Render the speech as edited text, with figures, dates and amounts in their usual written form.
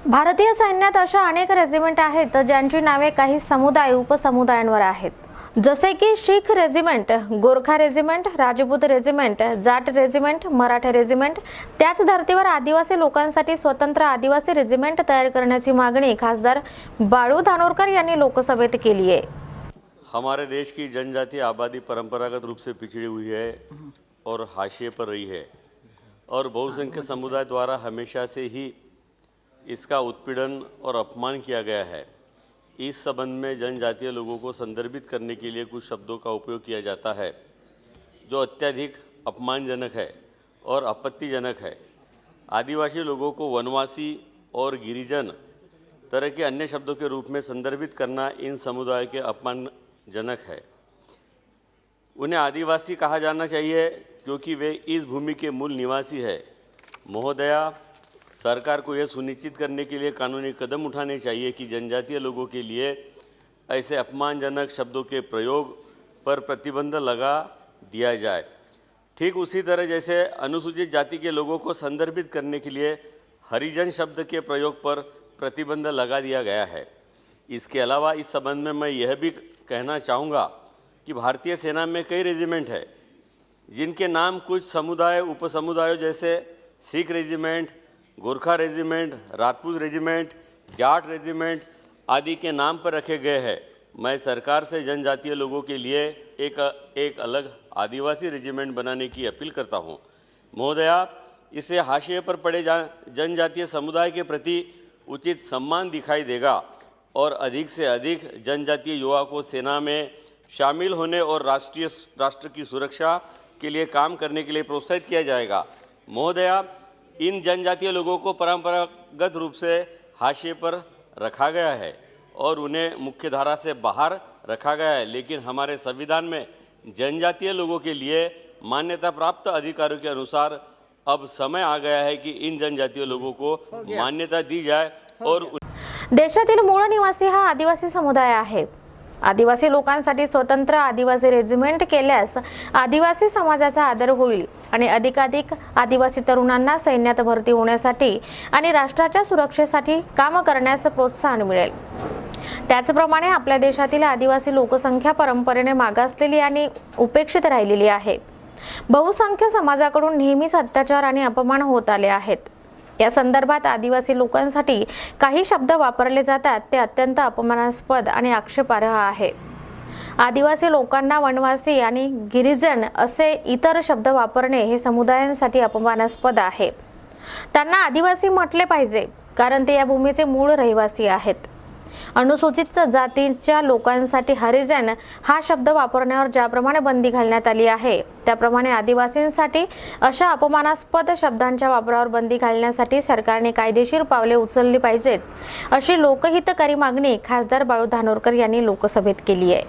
भारतीय सैन्यात अशा अनेक रेजिमेंट आहेत ज्यांची नावे काही समुदाय उपसमुदायांवर आहेत, जसे की Sikh regiment, Gorkha regiment, Rajput regiment, Jat regiment, Maratha regiment. त्याच धर्तीवर आदिवासी लोकांसाठी स्वतंत्र आदिवासी रेजिमेंट तयार करण्याची मागणी खासदार बाळू धानोरकर यांनी लोकसभेत केली आहे। हमारे देश की जनजातीय आबादी परंपरागत रूप से पिछड़ी हुई है और हाशिए पर रही है और बहुसंख्यक समुदाय द्वारा हमेशा से ही इसका उत्पीड़न और अपमान किया गया है। इस संबंध में जनजातीय लोगों को संदर्भित करने के लिए कुछ शब्दों का उपयोग किया जाता है जो अत्यधिक अपमानजनक है और आपत्तिजनक है। आदिवासी लोगों को वनवासी और गिरिजन तरह के अन्य शब्दों के रूप में संदर्भित करना इन समुदाय के अपमानजनक है। उन्हें आदिवासी कहा जाना चाहिए क्योंकि वे इस भूमि के मूल निवासी है। महोदया, सरकार को यह सुनिश्चित करने के लिए कानूनी कदम उठाने चाहिए कि जनजातीय लोगों के लिए ऐसे अपमानजनक शब्दों के प्रयोग पर प्रतिबंध लगा दिया जाए। ठीक उसी तरह जैसे अनुसूचित जाति के लोगों को संदर्भित करने के लिए हरिजन शब्द के प्रयोग पर प्रतिबंध लगा दिया गया है। इसके अलावा इस संबंध में मैं यह भी कहना चाहूँगा कि भारतीय सेना में कई रेजिमेंट है जिनके नाम कुछ समुदाय उपसमुदायों जैसे Sikh regiment, Gorkha regiment, Rajput regiment, Jat regiment आदि के नाम पर रखे गए हैं। मैं सरकार से जनजातीय लोगों के लिए एक अलग आदिवासी रेजिमेंट बनाने की अपील करता हूं। महोदया, इससे हाशिए पर पड़े जनजातीय समुदाय के प्रति उचित सम्मान दिखाई देगा और अधिक से अधिक जनजातीय युवा को सेना में शामिल होने और राष्ट्र की सुरक्षा के लिए काम करने के लिए प्रोत्साहित किया जाएगा। महोदया, इन जनजातीय लोगों को परंपरागत रूप से हाशिए पर रखा गया है और उन्हें मुख्यधारा से बाहर रखा गया है, लेकिन हमारे संविधान में जनजातीय लोगों के लिए मान्यता प्राप्त अधिकारों के अनुसार अब समय आ गया है कि इन जनजातीय लोगों को मान्यता दी जाए और देशातील मूळ निवासी हा आदिवासी समुदाय आहे। आदिवासी लोकांसाठी स्वतंत्र आदिवासी रेजिमेंट केल्यास आदिवासी समाजाचा आदर होईल आणि अधिकाधिक आदिवासी तरुणांना सैन्यात भरती होण्यासाठी आणि राष्ट्राच्या सुरक्षेसाठी काम करण्यास प्रोत्साहन मिळेल। त्याचप्रमाणे आपल्या देशातील आदिवासी लोकसंख्या परंपरेने मागासलेली आणि उपेक्षित राहिलेली आहे। बहुसंख्य समाजाकडून नेहमीच अत्याचार आणि अपमान होत आले आहेत। या संदर्भात आदिवासी लोकांसाठी काही शब्द वापरले जातात ते अत्यंत अपमानास्पद आणि आक्षेपार्ह आहे। आदिवासी लोकांना वनवासी आणि गिरिजन असे इतर शब्द वापरणे हे समुदायांसाठी अपमानास्पद आहे। त्यांना आदिवासी म्हटले पाहिजे कारण ते या भूमीचे मूळ रहिवासी आहेत। अनुसूचित जातीच्या लोकांसाठी हरिजन हा शब्द वापरण्यावर ज्याप्रमाणे बंदी घालण्यात आली आहे त्याप्रमाणे आदिवासींसाठी अशा अपमानास्पद शब्दांच्या वापरावर बंदी घालण्यासाठी सरकारने कायदेशीर पावले उचलली पाहिजेत, अशी लोकहितकारी मागणी खासदार बाळू धानोरकर यांनी लोकसभेत केली आहे।